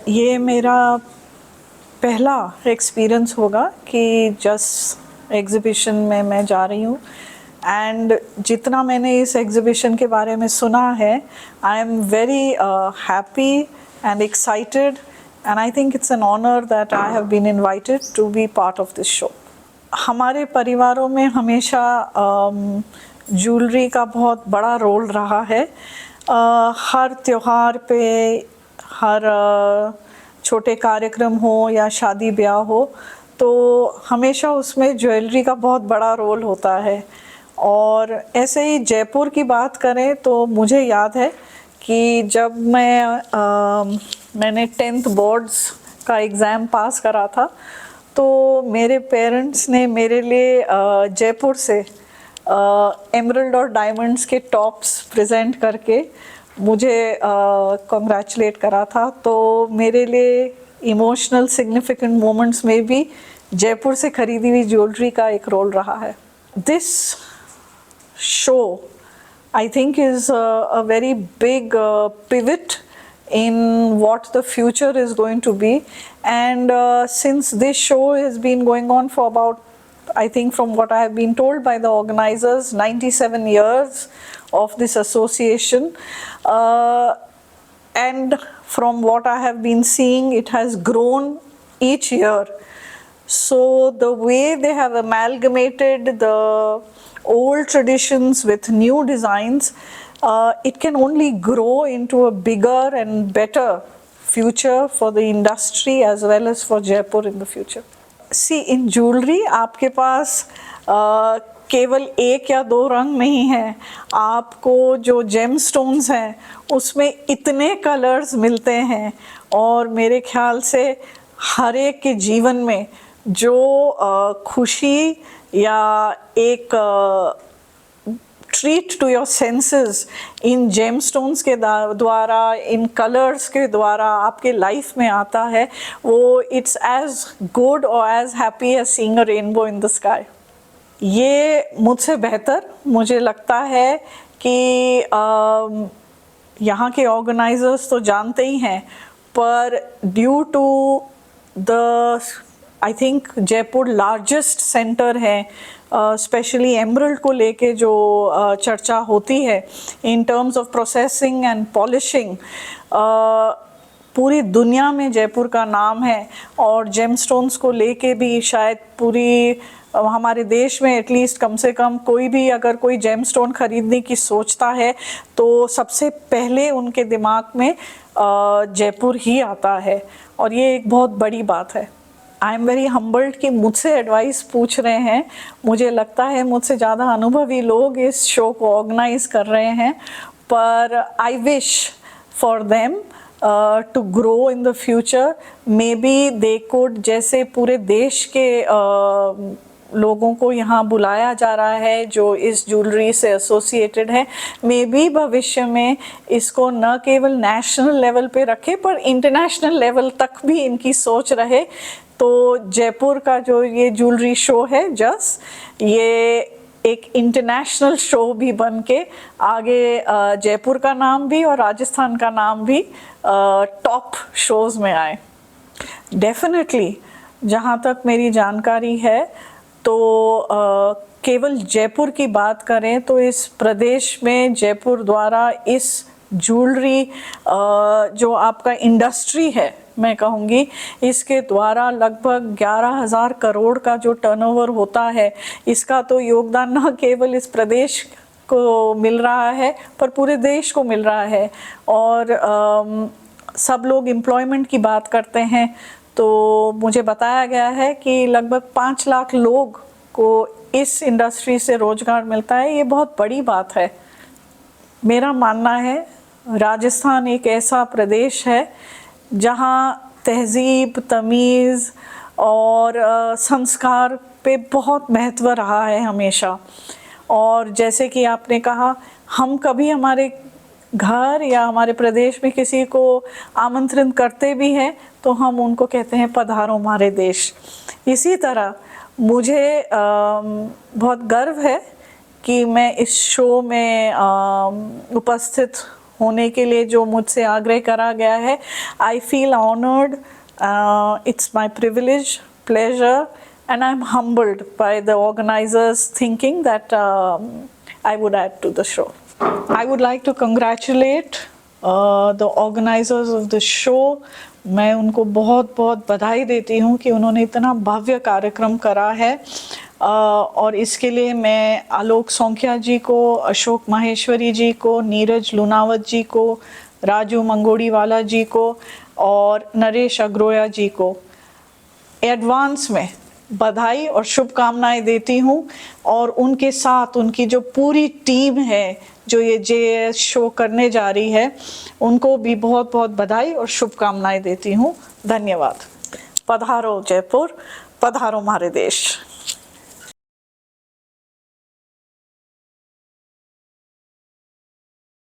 ये मेरा पहला एक्सपीरियंस होगा कि जस्ट एग्ज़िबिशन में मैं जा रही हूँ एंड जितना मैंने इस एग्ज़िबिशन के बारे में सुना है, I am very happy and excited and I think it's an honour that I have been invited to be part of this show. हमारे परिवारों में हमेशा ज्वेलरी का बहुत बड़ा रोल रहा है। हर त्योहार पे, हर छोटे कार्यक्रम हो या शादी ब्याह हो, तो हमेशा उसमें ज्वेलरी का बहुत बड़ा रोल होता है। और ऐसे ही जयपुर की बात करें तो मुझे याद है कि जब मैंने 10th बोर्ड्स का एग्ज़ाम पास करा था, तो मेरे पेरेंट्स ने मेरे लिए जयपुर से एमरल्ड और डायमंड्स के टॉप्स प्रेजेंट करके मुझे कॉन्ग्रेचुलेट करा था। तो मेरे लिए इमोशनल सिग्निफिकेंट मोमेंट्स में भी जयपुर से खरीदी हुई ज्वेलरी का एक रोल रहा है। This show I think is a very big pivot in what the future is going to be, and since this show has been going on for about, I think from what I have been told by the organizers, 97 years of this association, and from what I have been seeing, it has grown each year. So the way they have amalgamated the old traditions with new designs, it can only grow into a bigger and better future for the industry as well as for Jaipur in the future. See, in jewelry आपके पास केवल एक या दो रंग नहीं है, आपको जो जेम स्टोन्स हैं उसमें इतने कलर्स मिलते हैं, और मेरे ख्याल से हर एक के जीवन में जो खुशी या एक treat to your senses in gemstones के द्वारा, इन कलर्स के द्वारा आपके लाइफ में आता है, वो इट्स एज गुड और as happy as seeing a rainbow in the sky. ये मुझसे बेहतर मुझे लगता है कि यहाँ के ऑर्गेनाइजर्स तो जानते ही हैं, पर due to the I think Jaipur largest centre है, स्पेशली एमरल्ड को लेके जो चर्चा होती है in terms of processing and polishing, पूरी दुनिया में जयपुर का नाम है। और जेमस्टोन्स को लेके भी शायद पूरी हमारे देश में एटलीस्ट कम से कम कोई भी अगर कोई जेमस्टोन खरीदने की सोचता है तो सबसे पहले उनके दिमाग में जयपुर ही आता है, और ये एक बहुत बड़ी बात है। आई एम वेरी हम्बल्ड कि मुझसे एडवाइस पूछ रहे हैं। मुझे लगता है मुझसे ज़्यादा अनुभवी लोग इस शो को ऑर्गेनाइज कर रहे हैं, पर I wish for them to grow in the future. Maybe they could, जैसे पूरे देश के लोगों को यहाँ बुलाया जा रहा है जो इस ज्वेलरी से एसोसिएटेड है, मे बी भविष्य में इसको न केवल नेशनल लेवल पे रखे पर इंटरनेशनल लेवल तक भी इनकी सोच रहे। तो जयपुर का जो ये ज्वेलरी शो है ये एक इंटरनेशनल शो भी बन के आगे जयपुर का नाम भी और राजस्थान का नाम भी टॉप शोज़ में आए। डेफिनेटली जहाँ तक मेरी जानकारी है तो केवल जयपुर की बात करें तो इस प्रदेश में जयपुर द्वारा इस ज्वेलरी जो आपका इंडस्ट्री है, मैं कहूँगी इसके द्वारा लगभग 11,000 करोड़ का जो टर्नओवर होता है, इसका तो योगदान न केवल इस प्रदेश को मिल रहा है पर पूरे देश को मिल रहा है। और सब लोग एम्प्लॉयमेंट की बात करते हैं तो मुझे बताया गया है कि लगभग 5 लाख लोग को इस इंडस्ट्री से रोजगार मिलता है। ये बहुत बड़ी बात है। मेरा मानना है राजस्थान एक ऐसा प्रदेश है जहाँ तहज़ीब, तमीज़ और संस्कार पे बहुत महत्व रहा है हमेशा। और जैसे कि आपने कहा, हम कभी हमारे घर या हमारे प्रदेश में किसी को आमंत्रित करते भी हैं तो हम उनको कहते हैं पधारो हमारे देश। इसी तरह मुझे बहुत गर्व है कि मैं इस शो में उपस्थित होने के लिए जो मुझसे आग्रह करा गया है। I feel honoured, it's my privilege, pleasure, and I'm humbled by the organizers thinking that I would add to the show. I would like to congratulate the organizers of the show. मैं उनको बहुत बहुत बधाई देती हूँ कि उन्होंने इतना भव्य कार्यक्रम करा है, और इसके लिए मैं आलोक सौंखिया जी को, अशोक माहेश्वरी जी को, नीरज लुनावत जी को, राजू मंगोड़ीवाला जी को और नरेश अग्रोया जी को एडवांस में बधाई और शुभकामनाएं देती हूँ। और उनके साथ उनकी जो पूरी टीम है जो ये JAS शो करने जा रही है, उनको भी बहुत बहुत बधाई और शुभकामनाएं देती हूँ। धन्यवाद। पधारो जयपुर, पधारो हमारे देश।